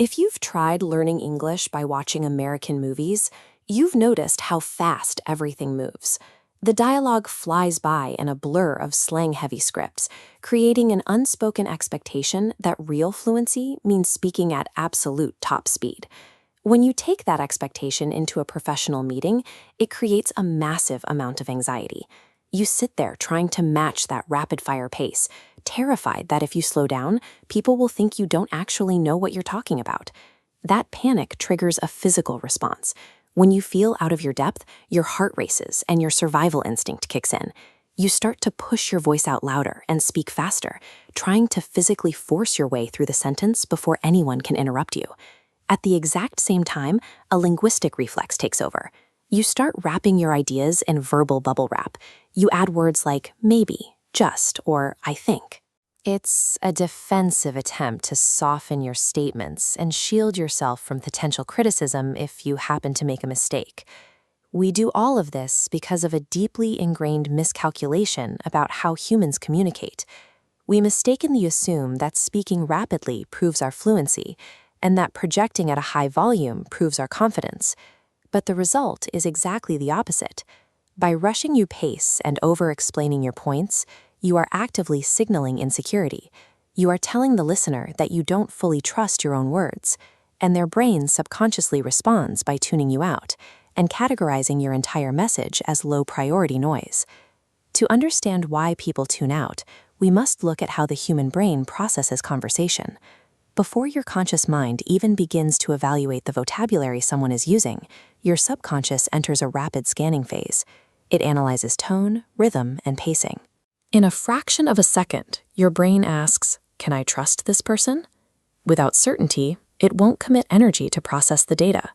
If you've tried learning English by watching American movies, you've noticed how fast everything moves. The dialogue flies by in a blur of slang-heavy scripts, creating an unspoken expectation that real fluency means speaking at absolute top speed. When you take that expectation into a professional meeting, it creates a massive amount of anxiety. You sit there trying to match that rapid-fire pace, terrified that if you slow down, people will think you don't actually know what you're talking about. That panic triggers a physical response. When you feel out of your depth, your heart races and your survival instinct kicks in. You start to push your voice out louder and speak faster, trying to physically force your way through the sentence before anyone can interrupt you. At the exact same time, a linguistic reflex takes over. You start wrapping your ideas in verbal bubble wrap. You add words like maybe, just, or I think. It's a defensive attempt to soften your statements and shield yourself from potential criticism if you happen to make a mistake. We do all of this because of a deeply ingrained miscalculation about how humans communicate. We mistakenly assume that speaking rapidly proves our fluency, and that projecting at a high volume proves our confidence. But the result is exactly the opposite. By rushing your pace and over-explaining your points, you are actively signaling insecurity. You are telling the listener that you don't fully trust your own words, and their brain subconsciously responds by tuning you out and categorizing your entire message as low-priority noise. To understand why people tune out, we must look at how the human brain processes conversation. Before your conscious mind even begins to evaluate the vocabulary someone is using, your subconscious enters a rapid scanning phase. It analyzes tone, rhythm, and pacing. In a fraction of a second, your brain asks, "Can I trust this person?" Without certainty, it won't commit energy to process the data.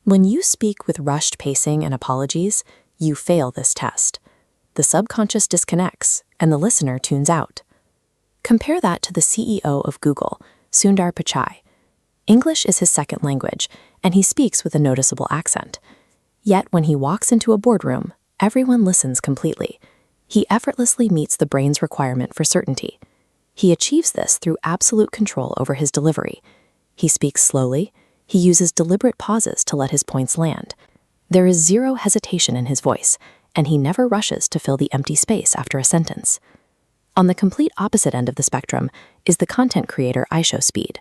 When you speak with rushed pacing and apologies, you fail this test. The subconscious disconnects, and the listener tunes out. Compare that to the CEO of Google, Sundar Pichai. English is his second language, and he speaks with a noticeable accent. Yet when he walks into a boardroom, everyone listens completely. He effortlessly meets the brain's requirement for certainty. He achieves this through absolute control over his delivery. He speaks slowly. He uses deliberate pauses to let his points land. There is zero hesitation in his voice, and he never rushes to fill the empty space after a sentence. On the complete opposite end of the spectrum is the content creator IShowSpeed.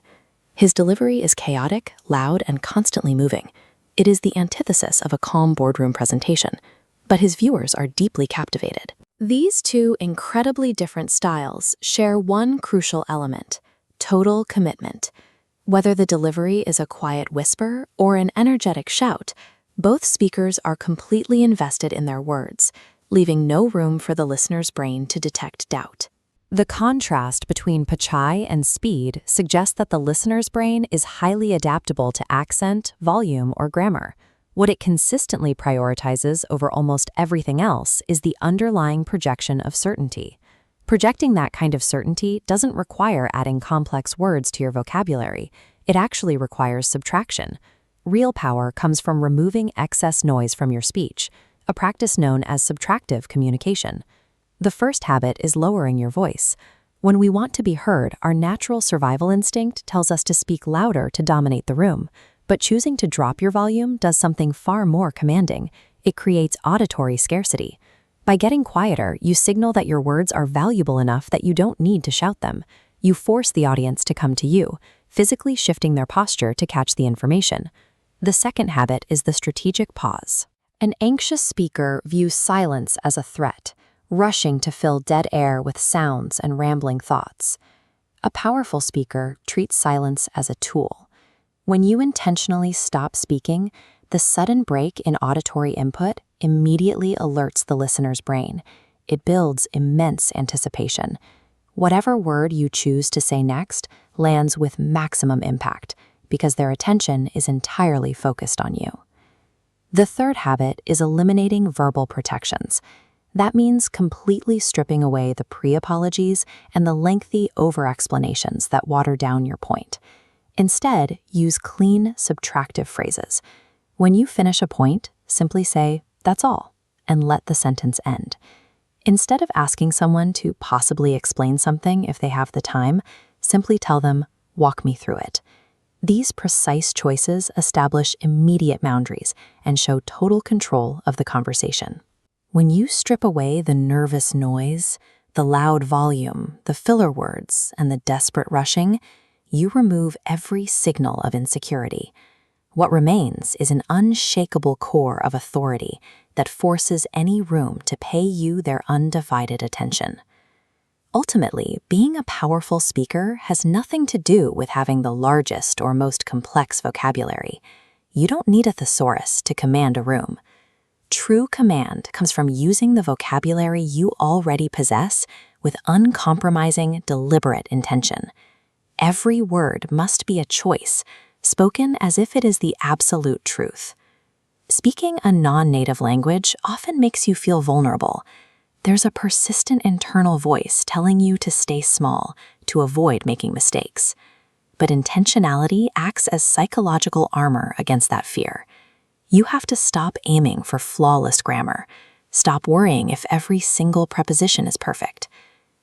His delivery is chaotic, loud, and constantly moving. It is the antithesis of a calm boardroom presentation, but his viewers are deeply captivated. These two incredibly different styles share one crucial element: total commitment. Whether the delivery is a quiet whisper or an energetic shout, both speakers are completely invested in their words, leaving no room for the listener's brain to detect doubt. The contrast between Pichai and Speed suggests that the listener's brain is highly adaptable to accent, volume, or grammar. What it consistently prioritizes over almost everything else is the underlying projection of certainty. Projecting that kind of certainty doesn't require adding complex words to your vocabulary. It actually requires subtraction. Real power comes from removing excess noise from your speech, a practice known as subtractive communication. The first habit is lowering your voice. When we want to be heard, our natural survival instinct tells us to speak louder to dominate the room, but choosing to drop your volume does something far more commanding. It creates auditory scarcity. By getting quieter, you signal that your words are valuable enough that you don't need to shout them. You force the audience to come to you, physically shifting their posture to catch the information. The second habit is the strategic pause. An anxious speaker views silence as a threat, rushing to fill dead air with sounds and rambling thoughts. A powerful speaker treats silence as a tool. When you intentionally stop speaking, the sudden break in auditory input immediately alerts the listener's brain. It builds immense anticipation. Whatever word you choose to say next lands with maximum impact because their attention is entirely focused on you. The third habit is eliminating verbal protections. That means completely stripping away the pre-apologies and the lengthy over-explanations that water down your point. Instead, use clean, subtractive phrases. When you finish a point, simply say, "That's all," and let the sentence end. Instead of asking someone to possibly explain something if they have the time, simply tell them, "Walk me through it." These precise choices establish immediate boundaries and show total control of the conversation. When you strip away the nervous noise, the loud volume, the filler words, and the desperate rushing, you remove every signal of insecurity. What remains is an unshakable core of authority that forces any room to pay you their undivided attention. Ultimately, being a powerful speaker has nothing to do with having the largest or most complex vocabulary. You don't need a thesaurus to command a room. True command comes from using the vocabulary you already possess with uncompromising, deliberate intention. Every word must be a choice, spoken as if it is the absolute truth. Speaking a non-native language often makes you feel vulnerable. There's a persistent internal voice telling you to stay small, to avoid making mistakes. But intentionality acts as psychological armor against that fear. You have to stop aiming for flawless grammar. Stop worrying if every single preposition is perfect.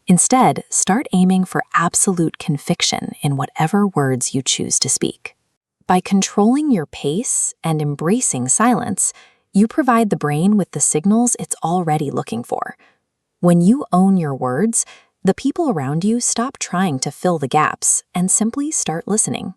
Instead, start aiming for absolute conviction in whatever words you choose to speak. By controlling your pace and embracing silence, you provide the brain with the signals it's already looking for. When you own your words, the people around you stop trying to fill the gaps and simply start listening.